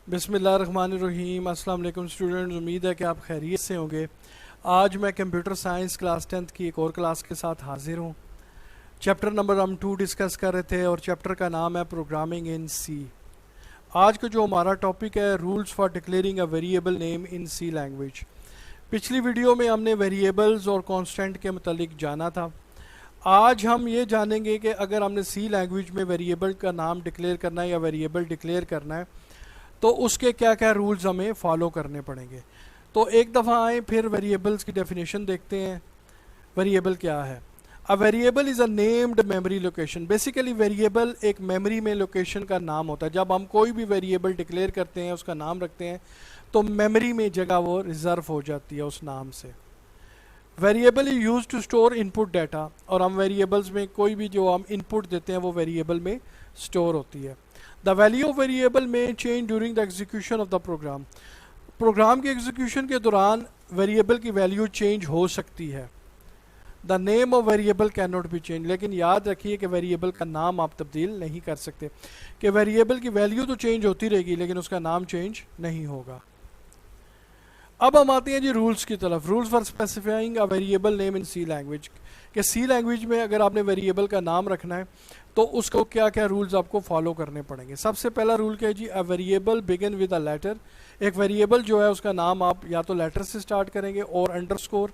बिस्मिल्लाहिर्रहमानिर्रहीम। अस्सलाम वालेकुम स्टूडेंट्स, उम्मीद है कि आप खैरियत से होंगे। आज मैं कंप्यूटर साइंस क्लास 10th की एक और क्लास के साथ हाजिर हूँ। चैप्टर नंबर हम 2 डिस्कस कर रहे थे और चैप्टर का नाम है प्रोग्रामिंग इन सी। आज का जो हमारा टॉपिक है rules for declaring a variable name in C language. पिछली वीडियो में हमने वेरिएबल्स और कांस्टेंट के मतलब जाना था। आज हम ये जानेंगे कि अगर हमने सी लैंग्वेज में वेरिएबल का नाम डिक्लेयर करना है या वेरिएबल डिक्लेयर करना है तो उसके क्या क्या रूल्स हमें फॉलो करने पड़ेंगे। तो एक दफ़ा आए फिर वेरिएबल्स की डेफिनेशन देखते हैं। वेरिएबल क्या है? A variable is a named memory location. Basically variable एक मेमोरी में लोकेशन का नाम होता है। जब हम कोई भी वेरिएबल डिक्लेयर करते हैं, उसका नाम रखते हैं, तो मेमोरी में जगह वो रिजर्व हो जाती है उस नाम से। Variable is use to store input data, और हम वेरिएबल्स में कोई भी जो हम इनपुट देते हैं वो वेरिएबल में स्टोर होती है। द वैल्यू ऑफ वेरिएबल में change during the execution of the program. Program के एग्जीक्यूशन के दौरान वेरिएबल की वैल्यू चेंज हो सकती है। The name of variable can not be change. लेकिन याद रखिए कि वेरिएबल का नाम आप तब्दील नहीं कर सकते, कि वेरिएबल की वैल्यू तो चेंज होती रहेगी लेकिन उसका नाम चेंज नहीं होगा। अब हम आते हैं जी रूल्स की तरफ। Rules for specifying a variable name in C language. कि सी लैंग्वेज में अगर आपने वेरिएबल का नाम रखना है तो उसको क्या क्या रूल्स आपको फॉलो करने पड़ेंगे। सबसे पहला रूल क्या है जी? A variable begin with a letter. एक वेरिएबल जो है उसका नाम आप या तो लेटर से स्टार्ट करेंगे और underscore,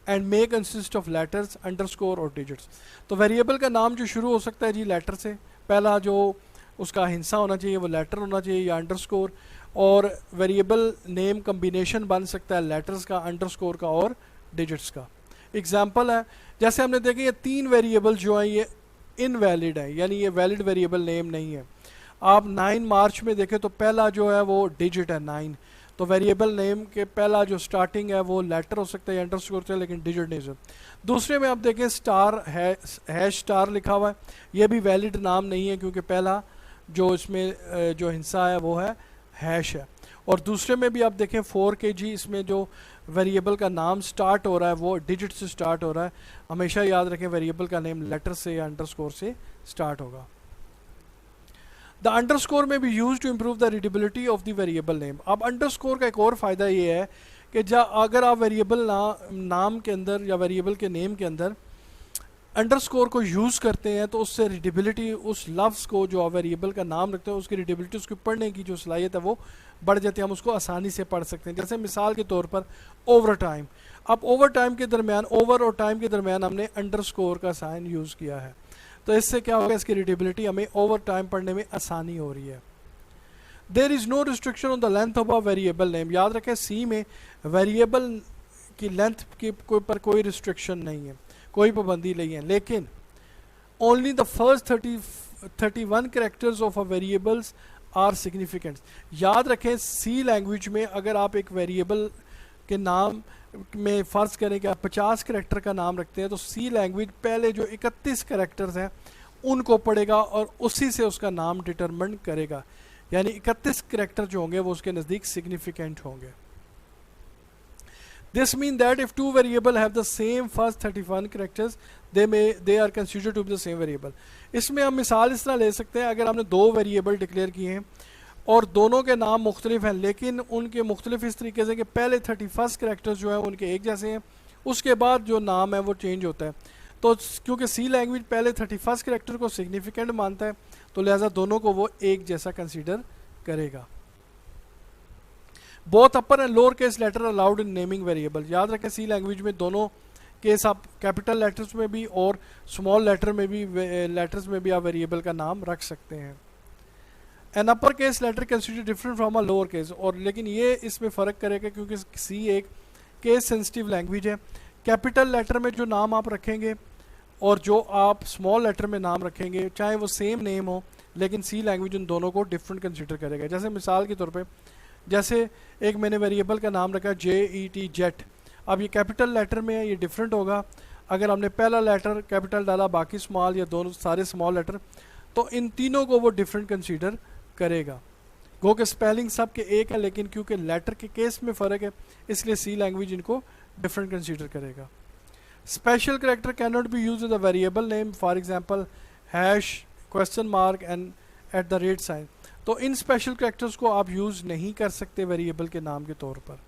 and may consist of letters, underscore और डिजिट्स। तो वेरिएबल का नाम जो शुरू हो सकता है जी लेटर से, पहला जो उसका हिस्सा होना चाहिए वो लेटर होना चाहिए या अंडरस्कोर। और वेरिएबल नेम कम्बिनेशन बन सकता है लेटर्स का, अंडरस्कोर का और डिजिट्स का। एग्जाम्पल है, जैसे हमने देखे ये 3 वेरिएबल जो हैं ये इनवैलिड है, यानी ये वैलिड वेरिएबल नेम नहीं है। आप 9 मार्च में देखें तो पहला जो है वो डिजिट है 9, तो वेरिएबल नेम के पहला जो स्टार्टिंग है वो लेटर हो सकता है या अंडरस्कोर से, लेकिन डिजिट नहीं है। दूसरे में आप देखें स्टार है, हैश स्टार लिखा हुआ है, ये भी वैलिड नाम नहीं है क्योंकि पहला जो इसमें जो हिस्सा है वो है हैश है। और दूसरे में भी आप देखें 4kg, इसमें जो वेरिएबल का नाम स्टार्ट हो रहा है वो डिजिट से स्टार्ट हो रहा है। हमेशा याद रखें वेरिएबल का नेम लेटर से या अंडरस्कोर से स्टार्ट होगा। द अंडरस्कोर में भी use to improve the readability of the variable name. अब अंडरस्कोर का एक और फ़ायदा ये है कि अगर आप वेरिएबल नाम के अंदर या वेरिएबल के नेम के अंदर अंडरस्कोर को यूज़ करते हैं तो उससे रीडेबिलिटी, उस लफ्ज़ को जो वेरिएबल का नाम रखते हैं उसकी रीडेबिलिटी, उसकी पढ़ने की जो सलाहियत है वो बढ़ जाती है। हम उसको आसानी से पढ़ सकते हैं। जैसे मिसाल के तौर पर ओवर टाइम। अब ओवर टाइम के दरमियान, ओवर और टाइम के दरमियान हमने अंडरस्कोर का साइन यूज़ किया है, तो इससे क्या होगा, इसकी रीडेबिलिटी हमें ओवर टाइम पढ़ने में आसानी हो रही है। There is no restriction on the length of a variable name. याद रखें सी में वेरिएबल की लेंथ की पर कोई रिस्ट्रिक्शन नहीं है, कोई पाबंदी नहीं है, लेकिन only the first 31 characters of a variables are significant. याद रखें सी लैंग्वेज में अगर आप एक वेरिएबल के नाम में फ़र्ज़ करें कि आप 50 कैरेक्टर का नाम रखते हैं तो सी लैंग्वेज पहले जो 31 कैरेक्टर्स हैं उनको पढ़ेगा और उसी से उसका नाम डिटरमिन करेगा। यानी 31 कैरेक्टर जो होंगे वो उसके नज़दीक सिग्निफिकेंट होंगे। This means that if two variables have the same first 31 characters, they are considered to be the same variable. इसमें हम मिसाल इस तरह ले सकते हैं, अगर हमने 2 वेरिएबल डिक्लेयर किए हैं और दोनों के नाम मुख्तलिफ हैं, लेकिन उनके मुख्तलिफ इस तरीके से कि पहले 31 कैरेक्टर्स जो है उनके एक जैसे हैं, उसके बाद जो नाम है वो चेंज होता है। तो क्योंकि सी लैंग्वेज पहले 31 कैरेक्टर को सिग्निफिकेंट मानता है तो लिहाजा दोनों को वो एक जैसा कंसीडर करेगा। Both upper and lower case letter allowed in naming variable. याद रखें सी लैंग्वेज में दोनों केस आप कैपिटल लेटर्स में भी और स्मॉल लेटर में भी, लेटर्स में भी आप वेरिएबल का नाम रख सकते हैं। An upper case letter consider different from a lower case. और लेकिन ये इसमें फ़र्क करेगा क्योंकि सी एक केस सेंसिटिव लैंग्वेज है। कैपिटल लेटर में जो नाम आप रखेंगे और जो आप स्मॉल लेटर में नाम रखेंगे, चाहे वो सेम नेम हो, लेकिन सी लैंग्वेज उन दोनों को डिफरेंट कंसिडर करेगा। जैसे मिसाल के तौर पर, जैसे एक मैंने वेरिएबल का नाम रखा JET, जेट। अब ये कैपिटल लेटर में है, ये डिफरेंट होगा। अगर हमने पहला लेटर कैपिटल डाला, बाकी स्मॉल, या दोनों सारे स्मॉल लेटर, तो इन तीनों को वो डिफरेंट कंसीडर करेगा। गो के स्पेलिंग सब के एक है, लेकिन क्योंकि लेटर के केस में फ़र्क है इसलिए सी लैंग्वेज इनको डिफरेंट कंसीडर करेगा। Special character can not be use the variable name, for example hash, question mark and @ sign. तो इन स्पेशल कैरेक्टर्स को आप यूज़ नहीं कर सकते वेरिएबल के नाम के तौर पर।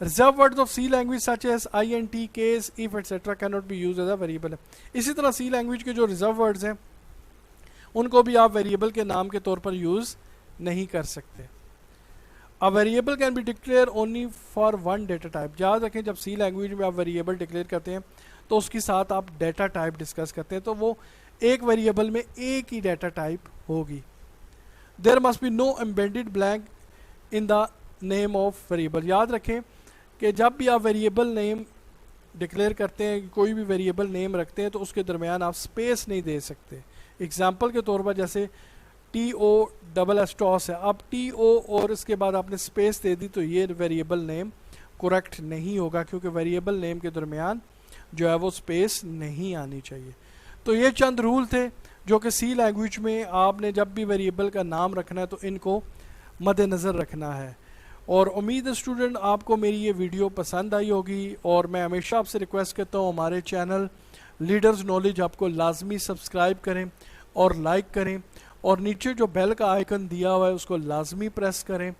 Reserve words of C language such as INT, case, if etcetera can not be use as a variable. इसी तरह सी लैंग्वेज के जो रिजर्व वर्ड्स हैं उनको भी आप वेरिएबल के नाम के तौर पर यूज़ नहीं कर सकते। A variable can be declare only for one data type. याद रखें जब सी लैंग्वेज में आप वेरिएबल डिक्लेयर करते हैं तो उसके साथ आप डेटा टाइप डिस्कस करते हैं, तो वो एक वेरिएबल में एक ही डेटा टाइप होगी। There must be no embedded blank in the name of variable. याद रखें कि जब भी आप वेरिएबल नेम डिक्लेयर करते हैं, कोई भी वेरिएबल नेम रखते हैं, तो उसके दरमियान आप स्पेस नहीं दे सकते। एग्जाम्पल के तौर पर जैसे TOSS है, अब TO और इसके बाद आपने स्पेस दे दी तो ये वेरिएबल नेम करेक्ट नहीं होगा, क्योंकि वेरिएबल नेम के दरमियान जो है वो स्पेस नहीं आनी चाहिए। तो ये चंद रूल थे जो कि सी लैंग्वेज में आपने जब भी वेरिएबल का नाम रखना है तो इनको मद्देनज़र रखना है। और उम्मीद है स्टूडेंट आपको मेरी ये वीडियो पसंद आई होगी, और मैं हमेशा आपसे रिक्वेस्ट करता हूँ हमारे चैनल लीडर्स नॉलेज आपको लाजमी सब्सक्राइब करें और लाइक करें, और नीचे जो बेल का आइकन दिया हुआ है उसको लाजमी प्रेस करें।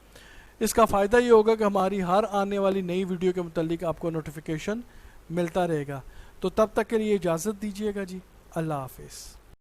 इसका फ़ायदा ये होगा कि हमारी हर आने वाली नई वीडियो के मुतालिक आपको नोटिफिकेशन मिलता रहेगा। तो तब तक के लिए इजाज़त दीजिएगा जी, अल्लाह हाफिज़।